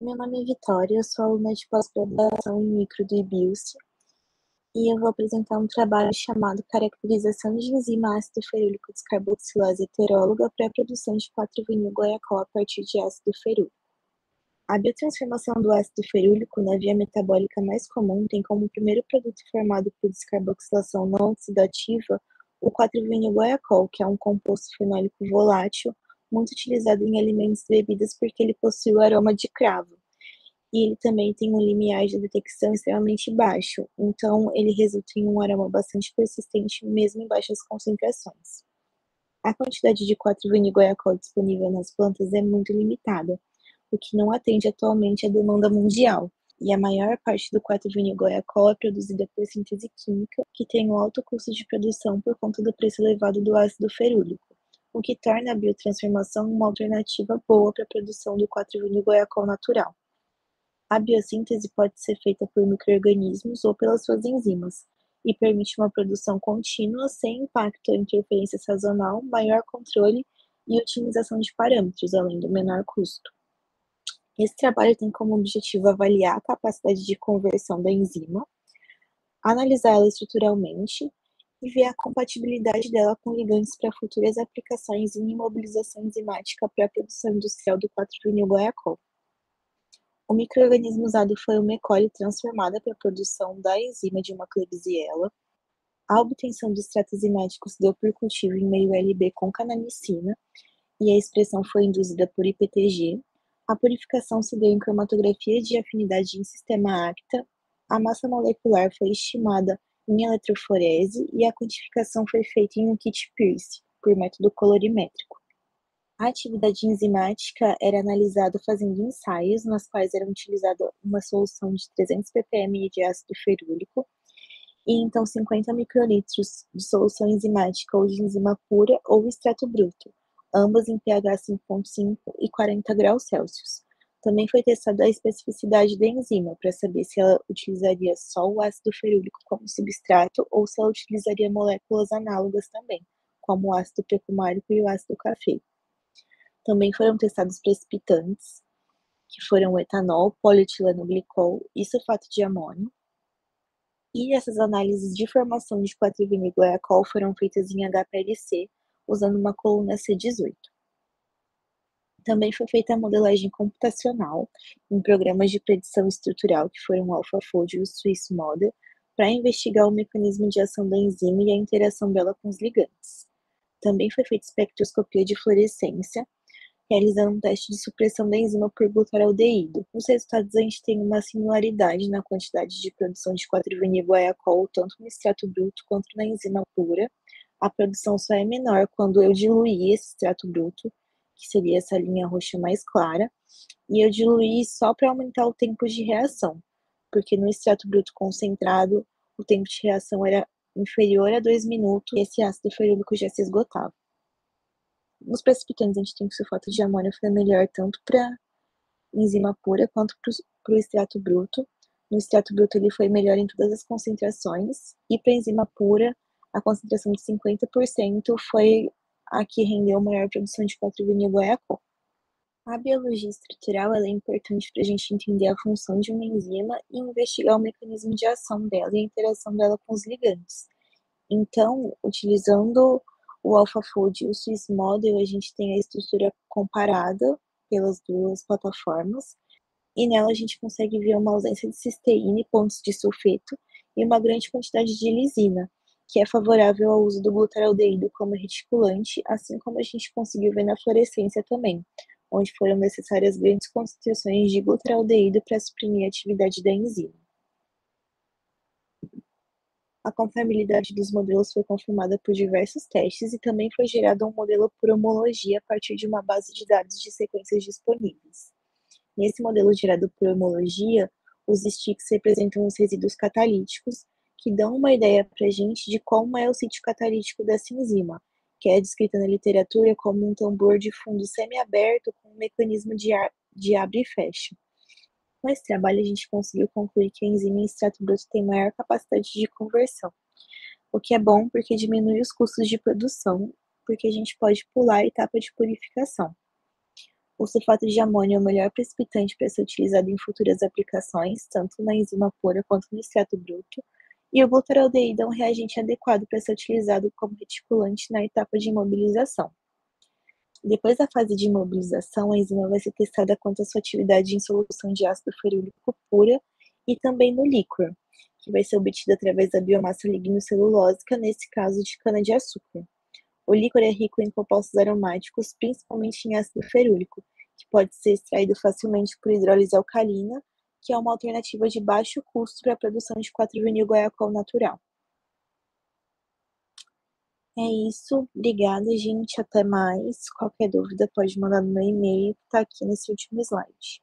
Meu nome é Vitória, eu sou aluna de pós-graduação em micro do IBIUST e eu vou apresentar um trabalho chamado Caracterização de enzima ácido ferúlico descarboxilase heteróloga para a produção de 4-vinil-guaiacol a partir de ácido ferúlico. A biotransformação do ácido ferúlico na via metabólica mais comum tem como primeiro produto formado por descarboxilação não oxidativa o 4-vinil-guaiacol, que é um composto fenólico volátil muito utilizado em alimentos e bebidas porque ele possui o aroma de cravo. E ele também tem um limiar de detecção extremamente baixo, então ele resulta em um aroma bastante persistente mesmo em baixas concentrações. A quantidade de 4-vinil-guaiacol disponível nas plantas é muito limitada, o que não atende atualmente à demanda mundial, e a maior parte do 4-vinil-guaiacol é produzida por síntese química, que tem um alto custo de produção por conta do preço elevado do ácido ferúlico, o que torna a biotransformação uma alternativa boa para a produção do 4-vinil-guaiacol natural. A biossíntese pode ser feita por micro-organismos ou pelas suas enzimas, e permite uma produção contínua sem impacto ou interferência sazonal, maior controle e otimização de parâmetros, além do menor custo. Esse trabalho tem como objetivo avaliar a capacidade de conversão da enzima, analisar ela estruturalmente e ver a compatibilidade dela com ligantes para futuras aplicações em imobilização enzimática para a produção industrial do 4-vinil-guaiacol. O micro-organismo usado foi uma E. coli transformada para a produção da enzima de uma Klebsiella. A obtenção de extratos enzimáticos deu por cultivo em meio LB com canamicina e a expressão foi induzida por IPTG. A purificação se deu em cromatografia de afinidade em sistema ACTA. A massa molecular foi estimada em eletroforese e a quantificação foi feita em um kit Pierce, por método colorimétrico. A atividade enzimática era analisada fazendo ensaios, nas quais era utilizada uma solução de 300 ppm de ácido ferúlico e então 50 microlitros de solução enzimática ou de enzima pura ou extrato bruto, ambas em pH 5,5 e 40 graus Celsius. Também foi testada a especificidade da enzima, para saber se ela utilizaria só o ácido ferúlico como substrato ou se ela utilizaria moléculas análogas também, como o ácido percumárico e o ácido cafeico. Também foram testados precipitantes, que foram o etanol, polietileno glicol e sulfato de amônio. E essas análises de formação de 4-vinil-guaiacol foram feitas em HPLC, usando uma coluna C18. Também foi feita a modelagem computacional em programas de predição estrutural, que foram o AlphaFold e o Swiss Model, para investigar o mecanismo de ação da enzima e a interação dela com os ligantes. Também foi feita espectroscopia de fluorescência, realizando um teste de supressão da enzima por glutaraldeído. Nos resultados, a gente tem uma similaridade na quantidade de produção de 4-vinil-guaiacol, tanto no extrato bruto quanto na enzima pura. A produção só é menor quando eu diluí esse extrato bruto, que seria essa linha roxa mais clara, e eu diluí só para aumentar o tempo de reação, porque no extrato bruto concentrado, o tempo de reação era inferior a 2 minutos e esse ácido ferúlico já se esgotava. Nos precipitantes, a gente tem que o sulfato de amônio foi melhor tanto para enzima pura quanto para o extrato bruto. No extrato bruto, ele foi melhor em todas as concentrações, e para a enzima pura, a concentração de 50% foi a que rendeu maior produção de 4-vinil-guaiacol. A biologia estrutural ela é importante para a gente entender a função de uma enzima e investigar o mecanismo de ação dela e a interação dela com os ligantes. Então, utilizando o AlphaFold e o Swiss Model, a gente tem a estrutura comparada pelas duas plataformas, e nela a gente consegue ver uma ausência de cisteína e pontos de sulfeto e uma grande quantidade de lisina, que é favorável ao uso do glutaraldeído como reticulante, assim como a gente conseguiu ver na fluorescência também, onde foram necessárias grandes concentrações de glutaraldeído para suprimir a atividade da enzima. A confiabilidade dos modelos foi confirmada por diversos testes e também foi gerado um modelo por homologia a partir de uma base de dados de sequências disponíveis. Nesse modelo gerado por homologia, os sticks representam os resíduos catalíticos, que dão uma ideia para a gente de como é o sítio catalítico dessa enzima, que é descrita na literatura como um tambor de fundo semiaberto com um mecanismo de abre e fecha. Com esse trabalho, a gente conseguiu concluir que a enzima em extrato bruto tem maior capacidade de conversão, o que é bom porque diminui os custos de produção, porque a gente pode pular a etapa de purificação. O sulfato de amônio é o melhor precipitante para ser utilizado em futuras aplicações, tanto na enzima pura quanto no extrato bruto, e o butyraldeído é um reagente adequado para ser utilizado como reticulante na etapa de imobilização. Depois da fase de imobilização, a enzima vai ser testada quanto à sua atividade em solução de ácido ferúlico pura e também no líquor, que vai ser obtido através da biomassa lignocelulósica, nesse caso de cana-de-açúcar. O líquor é rico em compostos aromáticos, principalmente em ácido ferúlico, que pode ser extraído facilmente por hidrólise alcalina, que é uma alternativa de baixo custo para a produção de 4-vinil-guaiacol natural. É isso, obrigada, gente, até mais. Qualquer dúvida pode mandar no meu e-mail, que tá aqui nesse último slide.